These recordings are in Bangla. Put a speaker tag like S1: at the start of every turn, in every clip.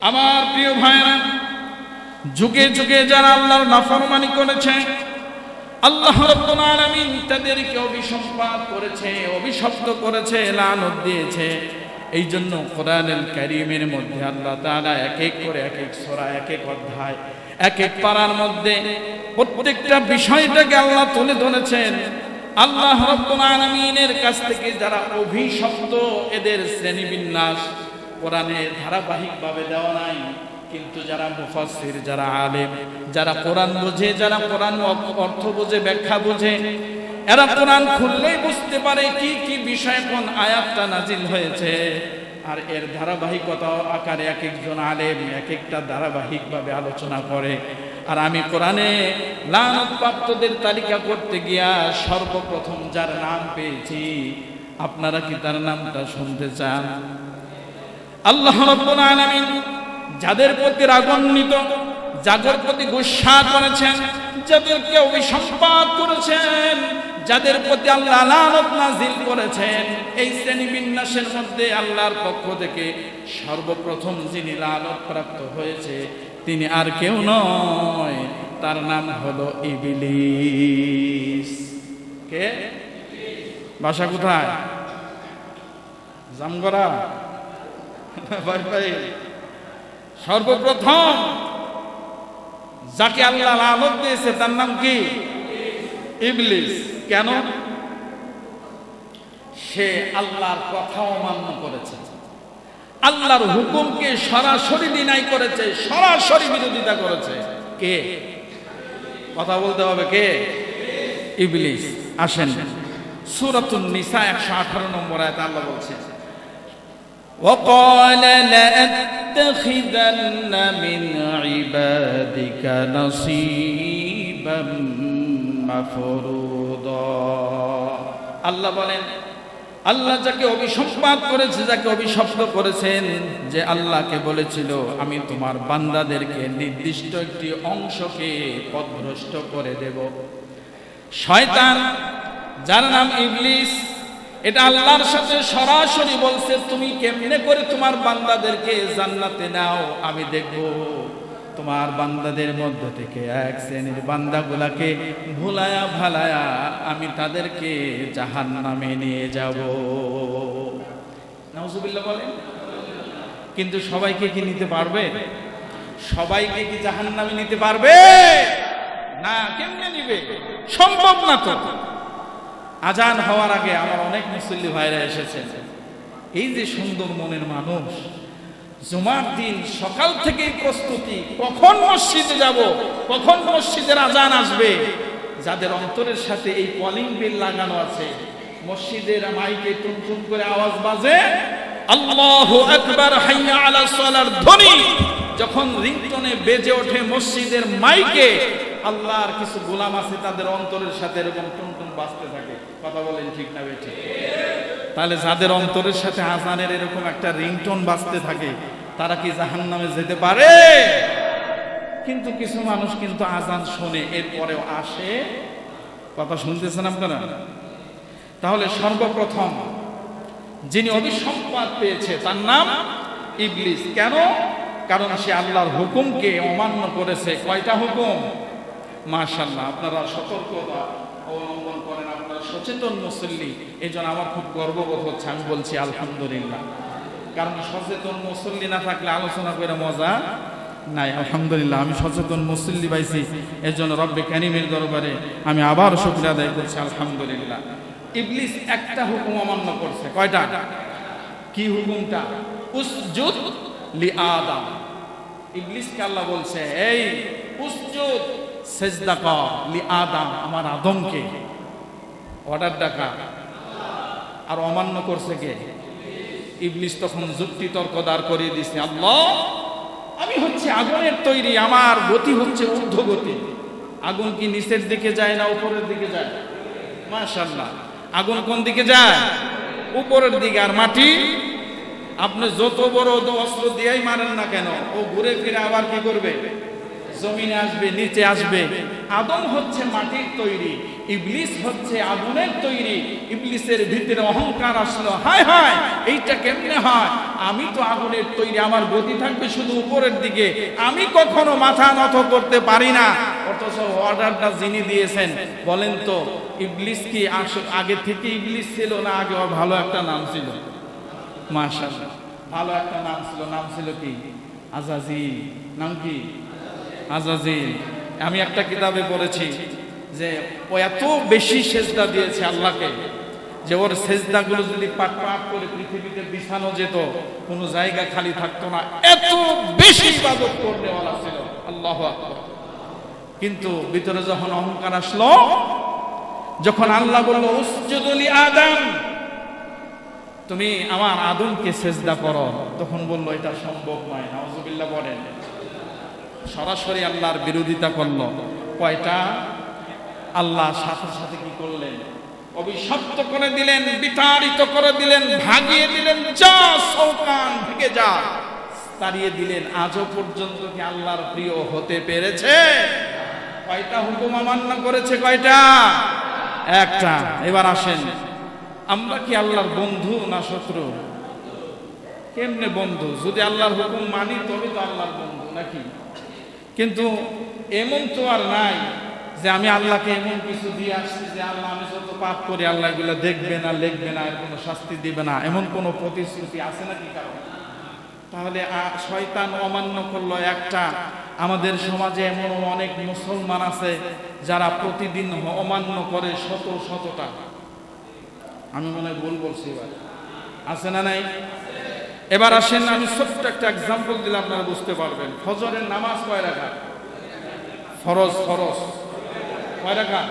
S1: আমার প্রিয় ভাইরা, যুগে যুগে যারা আল্লাহর নাফরমানি করেছে, আল্লাহ রাব্বুল আলামিন তাদেরকে অভিসম্পাত করেছে, অভিশপ্ত করেছে, লানত দিয়েছে। এই জন্য কোরআনুল কারীমের মধ্যে আল্লাহ তাআলা এক এক করে এক এক সূরা, এক এক অধ্যায়, এক এক পারার মধ্যে প্রত্যেকটা বিষয়টাকে আল্লাহ তুলে ধরেছেন। আল্লাহ রাব্বুল আলামিনের কাছ থেকে যারা অভিশপ্ত, এদের শ্রেণীবিন্যাস কোরআনে ধারাবাহিকভাবে দেওয়া নাই। কিন্তু যারা মুফাসসির, যারা আলেম, যারা কোরআন বোঝে, যারা কোরআন অর্থ বোঝে, ব্যাখ্যা বোঝে, এরা কোরআন খুললেই বুঝতে পারে কি কি বিষয় কোন আয়াতটা নাজিল হয়েছে। আর এর ধারাবাহিকতা আকারে এক একজন আলেম এক একটা ধারাবাহিকভাবে আলোচনা করে। আর আমি কোরআনে লানতপ্রাপ্তদের তালিকা করতে গিয়া সর্বপ্রথম যার নাম পেয়েছি, আপনারা কি তার নামটা শুনতে চান? আল্লাহ রাব্বুল আলামিন যাদের প্রতি রাগান্বিত, যাদের প্রতি গুসা করেছেন, যাদেরকে অভিসম্পাত করেছেন, যাদের প্রতি আল্লাহ লানত নাজিল করেছেন, এই শ্রেণী বিন্যাসের মধ্যে আল্লাহর পক্ষ থেকে সর্বপ্রথম যিনি লানত প্রাপ্ত হয়েছে তিনি আর কেউ নয়, তার নাম হলো ইবলিস। কে? বাসা কোথায়? জামগড়া? সর্বপ্রথম যাকে আল্লাহ লানত দিয়েছে তার নাম কি? ইবলিস। কেন? সে আল্লাহর কথা অমান্য করেছে, আল্লাহর হুকুমকে সরাসরি ডিনাই করেছে, সরাসরি বিরোধিতা করেছে। কে? কথা বলতে হবে, কে? ইবলিস। আসেন সূরাতুন নিসা 118 নম্বর আয়াতে আল্লাহ বলছেন, وقال لأتخذن من عبادك نصيبا مفروضا। আল্লাহ বলেন, আল্লাহ যাকে অভিসম্পাত করেছে, যাকে অভিশপ্ত করেছেন, যে আল্লাহকে বলেছিল আমি তোমার বান্দাদেরকে নির্দিষ্ট একটি অংশকে পথভ্রষ্ট করে দেব। শয়তান, যার নাম ইবলিস, এটা আল্লাহর সাথে সরাসরি বলছে তুমি কেমনে করে তোমার বান্দাদেরকে জান্নাতে নাও, আমি দেখব তোমার বান্দাদের মধ্য থেকে এক শ্রেণীর বান্দাগুলাকে ভুলায়া ভালায়া আমি তাদেরকে জাহান্নামে নিয়ে যাব। নাউজুবিল্লাহ বলেন। কিন্তু সবাইকে কি নিতে পারবে? সবাইকে কি জাহান্নামে নিতে পারবে? না। কেমনে নিবে? সম্ভব না তো। আজান হওয়ার আগে আমার অনেক মুসল্লি ভাইরা এসেছেন। এই যে সুন্দর মনের মানুষ, জুমার দিন সকাল থেকেই প্রস্তুতি, কখন মসজিদে যাব, কখন মসজিদের আজান আসবে। যাদের অন্তরের সাথে এই কলিং বেল লাগানো আছে, মসজিদের মাইকে টুনটুন করে আওয়াজ বাজে, আল্লাহু আকবার হাইয়া আলাস সালার ধ্বনি যখন রিংটনে বেজে ওঠে মসজিদের মাইকে, আল্লাহর কিছু গোলাম আছে তাদের অন্তরের সাথে এরকম টুনটুন বাজতে থাকে। কথা বলেন ঠিক না বেঠিক? তাহলে যাদের অন্তরের সাথে আজানের এরকম একটা রিংটোন বাজতে থাকে, তারা কি জাহান্নামে যেতে পারে? কিন্তু কিছু মানুষ কিন্তু আজান শোনে, এরপরেও আসে। কথা শুনতেছেন আপনারা? তাহলে সর্বপ্রথম যিনি অভিসম্পাত পেয়েছে তার নাম ইবলিস। কেন? কারণ সে আল্লাহর হুকুমকে অমান্য করেছে। কয়টা হুকুম? মাশাআল্লাহ, আপনারা সতর্কতা অবলম্বন করেন, আপনারা সচেতন মুসল্লি। এই জন্য আমার খুব গর্ববোধ হচ্ছে, আমি বলছি আলহামদুলিল্লাহ। কারণ সচেতন মুসল্লি না থাকলে আলোচনা করে মজা নাই। আলহামদুলিল্লাহ, আমি সচেতন মুসল্লি পাইছি, এর জন্য রব্বে কারীমের দরবারে আমি আবার শুকরিয়া আদায় করছি, আলহামদুলিল্লাহ। ইবলিস একটা হুকুম অমান্য করছে। কয়টা? কি হুকুমটা? উসজুদ লি আদম। ইবলিসকে আল্লাহ বলছে, এই উসজুদ, সেজদা কর লি আদম, আমার আদমকে। অর্ডার ডাকা। আর অমান্য করছে কে? ইবলিস তখন যুক্তি তর্ক দাঁড় করিয়ে দিচ্ছে, আল্লাহ আমি হচ্ছে আগুনের তৈরি, আমার গতি হচ্ছে ঊর্ধ্বগতি। আগুন কি নিচের দিকে যায় না উপরের দিকে যায়? মাশাআল্লাহ। আগুন কোন দিকে যায়? উপরের দিকে। আর মাটি, আপনি যত বড় অস্ত্র দিয়েই মারেন না কেন, ও ঘুরে ফিরে আবার কি করবে? জমিনে আসবে, নিচে আসবে। আদম হচ্ছে মাটির তৈরি, ইবলিস হচ্ছে আগুনের তৈরি। ইবলিসের ভিতরে অহংকার আসলো, হায় হায় এইটা কেমনে হয়, আমি তো আগুনের তৈরি, আমার গতি থাকবে শুধু উপরের দিকে, আমি কখনো মাথা নত করতে পারি না। অথচ অর্ডারটা যিনি দিয়েছেন, বলেন তো ইবলিস কি আগে থেকে ইবলিস ছিল না আগে ওর ভালো একটা নাম ছিল? মাশাআল্লাহ, ভালো একটা নাম ছিল। নাম ছিল কি? আজাজিল। নাম কি? আজাজিল। আমি একটা কিতাবে পড়েছি যে ও এত বেশি সেজদা দিয়েছে আল্লাহকে যে ওর সেজদাগুলো যদি পাট পাট করে পৃথিবীতে বিছানো যেত, কোনো জায়গা খালি থাকতো না, এত বেশি ইবাদত করতে ওয়ালা ছিল। আল্লাহু আকবার। কিন্তু ভিতরে যখন অহংকার আসলো, যখন আল্লাহ বলল উসজুদু লি আদম, তুমি আমার আদমকে সেজদা করো, তখন বলল এটা সম্ভব নয়। নাউজুবিল্লাহ বলেন। সরাসরি আল্লাহর বিরোধিতা করলো। কয়টা? আল্লাহ সাথে সাথে কি করলেন? অভিশপ্ত করে দিলেন, বিতাড়িত করে দিলেন, ভাগিয়ে দিলেন, যা শয়তান ভেগে যা, তাড়িয়ে দিলেন। আজও পর্যন্ত কি আল্লাহর প্রিয় হতে পেরেছে? কয়টা হুকুম অমান্য করেছে? কয়টা? একটা। এবার আসেন, আমরা কি আল্লাহর বন্ধু না শত্রু? কেমনে বন্ধু? যদি আল্লাহর হুকুম মানি তবে তো আল্লাহর বন্ধু, নাকি? কিন্তু এমন তো আর নাই যে আমি আল্লাহকে এমন কিছু দিয়ে আসছি যে আল্লাহ আমি যত পাপ করি আল্লাহ এগুলো দেখবে না, লিখবে না, এর কোনো শাস্তি দিবে না, এমন কোনো প্রতিশ্রুতি আছে নাকি কারণ? তাহলে শয়তান অমান্য করলো একটা। আমাদের সমাজে এমন অনেক মুসলমান আছে যারা প্রতিদিন অমান্য করে শতটা। আমি মনে হয় ভুল বলছি, এবার আছে না নাই? এবার আসেন, আমি ছোট্ট একটা এক্সাম্পল দিলে আপনারা বুঝতে পারবেন। ফজরের নামাজ কয় রাকাত? ফরজ। ফরজ কয় রাকাত?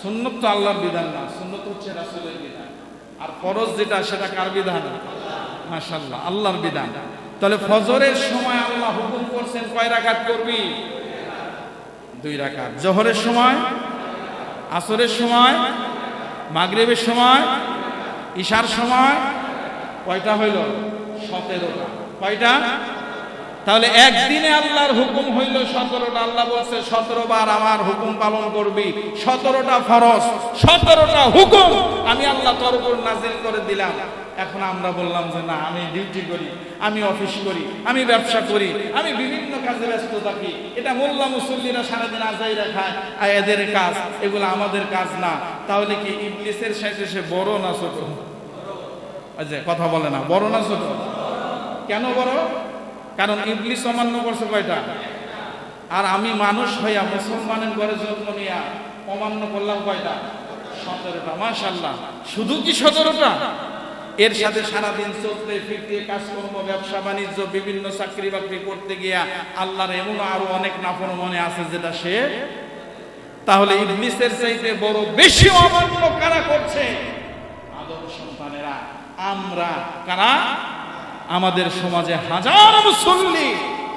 S1: সুন্নত তো আল্লাহর বিধান না, সুন্নত হচ্ছে রাসূলের বিধান। আর ফরজ যেটা সেটা কার বিধান? মাশাআল্লাহ, আল্লাহর বিধান। তাহলে ফজরের সময় আল্লাহ হুকুম করছেন কয় রাকাত করবি? 2 রাকাত। জোহরের সময়, আসরের সময়, মাগরিবের সময়, ইশার সময় কয়টা হইল? 17টা। কয়টা? তাহলে একদিনে আল্লাহর হুকুম হইল 17টা। আল্লাহ বলছে 17 বার আমার হুকুম পালন করবি, 17টা ফরজ, 17টা হুকুম আমি আল্লাহ তোর উপর নাজিল করে দিলাম। এখন আমরা বললাম যে না, আমি ডিউটি করি, আমি অফিস করি, আমি ব্যবসা করি, আমি বিভিন্ন কাজে ব্যস্ত থাকি, এটা মোল্লা মুসল্লিরা সারাদিন আজাইরা খায়, আর এদের কাজ, এগুলো আমাদের কাজ না। তাহলে কি ইবলিসের সাথে সে বড় না ছোট? কথা বলে না, বড় না ছোট? কেন বড়? কারণ ইবলিস অমান্য করছে কয়টা? আর আমি মানুষ হইয়া মুসলমানের ঘরে জন্ম নিয়া অমান্য করলাম কয়টা? 17টা। মাশাআল্লাহ। শুধু কি 17টা? এর সাথে সারাদিন চলতে ফিরতে, কাজকর্ম, ব্যবসা বাণিজ্য, বিভিন্ন চাকরি বাকরি করতে গিয়া আল্লাহর এমন আরো অনেক নাফরমানি আছে যেটা সে। তাহলে ইবলিসের চাইতে বড় বেশি অমান্য কারা করছে? আদম সন্তানেরা, আমরা। কারা? আমাদের সমাজে হাজারো মুসল্লি,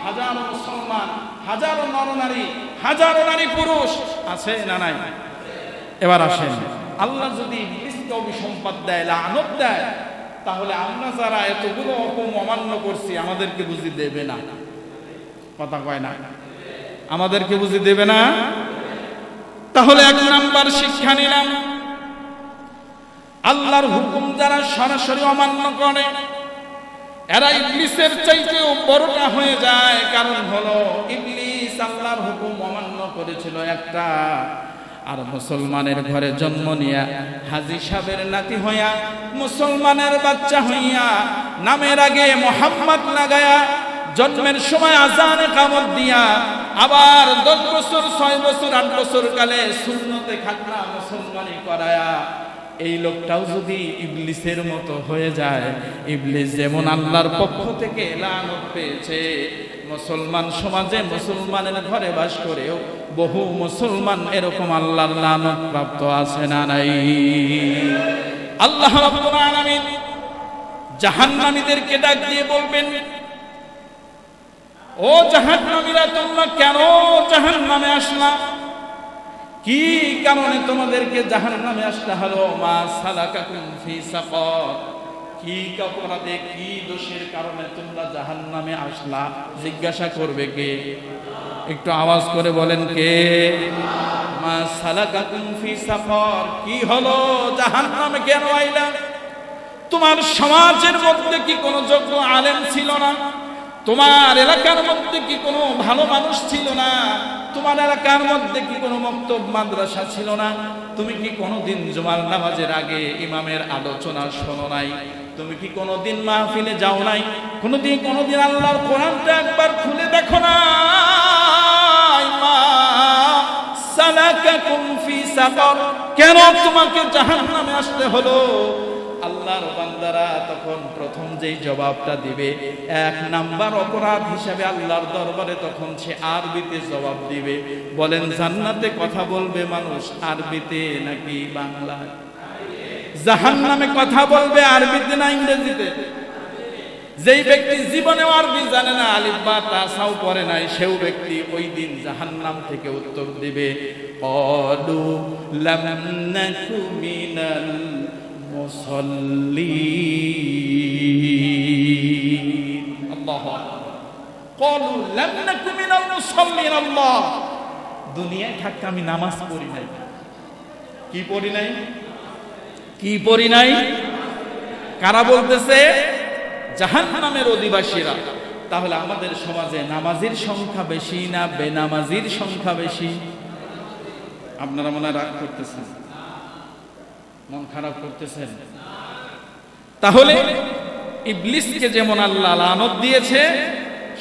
S1: হাজারো মুসলমান, হাজারো নরনারী, হাজারো নারী পুরুষ আছে না নাই? এবার আসেন, আল্লাহ যদি ইবলিসকে অভিসম্পাদ দেয়, লানত দেয়, তাহলে আমরা যারা এতগুলো হুকুম অমান্য করছি আমাদেরকে বুঝি দেবে না? কথা কয় না? আমাদেরকে বুঝি দেবে না? তাহলে 1 নাম্বার শিক্ষা নিলাম, আল্লাহর হুকুম যারা সরাসরি অমান্য করে এরা ইবলিসের চাইতেও বড়টা হয়ে যায়। কারণ হলো ইবলিস আল্লাহর হুকুম অমান্য করেছিল একটা, আর মুসলমানের ঘরে জন্ম নিয়া, হাজী সাহেবের নাতি হইয়া, মুসলমানের বাচ্চা হইয়া, নামের আগে মোহাম্মদ লাগায়া, জন্মের সময় আজানে কামত দিয়া, আবার 10 বছর, 6 বছর, 8 বছর কালে সুন্নতে খাতনা মুসলমানি করায়া, এই লোকটাও যদি ইবলিসের মতো হয়ে যায়, ইবলিস যেমন আল্লাহর পক্ষ থেকে লানত পেয়েছে, মুসলমান সমাজে মুসলমানের ঘরে বাস করেও বহু মুসলমান এরকম আল্লাহর লানত প্রাপ্ত আছে না নাই? আল্লাহ রাব্বুল আলামিন জাহান্নামীদেরকে ডাক দিয়ে বলবেন, ও জাহান্নামীরা, তোমরা কেন জাহান্নামে আসলা? কি কারণে তোমাদেরকে জাহান্নামে আসতে হলো? মা সালাকাকুম ফি সাকার, কি অপরাধে, কি দোষের কারণে তোমরা জাহান্নামে আসলা? জিজ্ঞাসা করবে কে? একটু আওয়াজ করে বলেন কে? মা সালাকাকুম ফি সাকার, কি হলো জাহান্নামে কেন আইলা? তোমার সমাজের মধ্যে কি কোনো যোগ্য আলেম ছিল না? তোমার এলাকার মধ্যে কি কোনো ভালো মানুষ ছিল না? তোমার এলাকার মধ্যে কি কোনো মক্তব মাদ্রাসা ছিল না? তুমি কি কোনোদিন জুমার নামাজের আগে ইমামের আলোচনা শোনো নাই? তুমি কি কোনোদিন মাহফিলে যাও নাই? কোনোদিন আল্লাহর কোরআনটা একবার খুলে দেখো না? সালাকাকুম ফি সাকার, কেন তোমাকে জাহান্নামে আসতে হলো? আল্লাহর বান্দারা তখন প্রথম যেই জবাবটা দিবে, এক নাম্বার অপরাধ হিসাবে আল্লাহর দরবারে তখন সে আরবিতে জবাব দিবে। বলেন জান্নাতে কথা বলবে মানুষ আরবিতে নাকি বাংলায়? জাহান্নামে কথা বলবে আরবিতে না ইংরেজিতে? যেই ব্যক্তি জীবনেও আরবি জানে না, আলিফ বা তা সাও পড়ে নাই, সেও ব্যক্তি ওই দিন জাহান্নাম থেকে উত্তর দিবে ক্বালু লাম নাকু মিনাল মুসাল্লিন। আল্লাহু আকবার। ক্বালু লাম নাকু মিনাল মুসাল্লিন। আল্লাহ, দুনিয়ায় থাকতে আমি নামাজ পড়ি নাই। কি পড়ি নাই? কি পড়ি নাই? কারা বলতেছে? জাহান্নামের অধিবাসীরা। তাহলে আমাদের সমাজে নামাজির সংখ্যা বেশি না বেনামাজির সংখ্যা বেশি? আপনারা মনে রাগ করতেছেন, মন খারাপ করতেছেন। তাহলে ইবলিসকে যেমন আল্লাহ লানত দিয়েছে,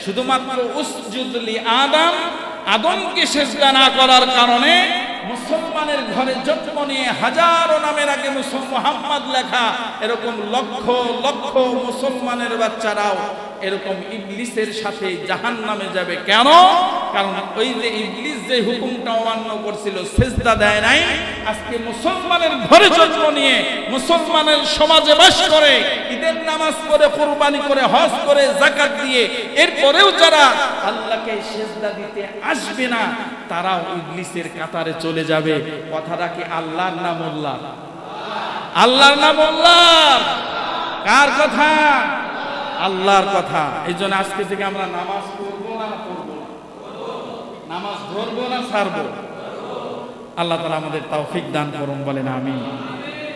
S1: শুধুমাত্র উসজুদ লি আদম, আদমকে সিজদা না করার কারণে মুসলমানের ঘরে জন্ম নিয়ে হাজারো নামের আগে মুহাম্মদ লেখা এরকম লক্ষ লক্ষ মুসলমানের বাচ্চারাও এরকম ইবলিসের সাথে জাহান্নামে যাবে। কেন? কারণ ওই যে ইবলিস যে হুকুমটা অমান্য করছিল, সিজদা দেয় নাই, আজকে মুসলমানের ঘরে জন্ম নিয়ে মুসলমানের সমাজে বাস করে, ঈদের নামাজ পড়ে, কুরবানি করে, হজ করে, যাকাত দিয়ে, এরপরেও যারা আল্লাহকে সিজদা দিতে আসবে না, তারাও ইবলিসের কাতারে চলে যাবে। কথাটা কি আল্লাহর না মোল্লার? আল্লাহর না মোল্লার? কার কথা? আল্লাহর কথা। এই জন্য আজকে থেকে আমরা নামাজ পড়বো না পড়বো না? নামাজ ধরবো না ছাড়বো? আল্লাহ তাআলা আমাদের তৌফিক দান করুন, বলেন আমিন।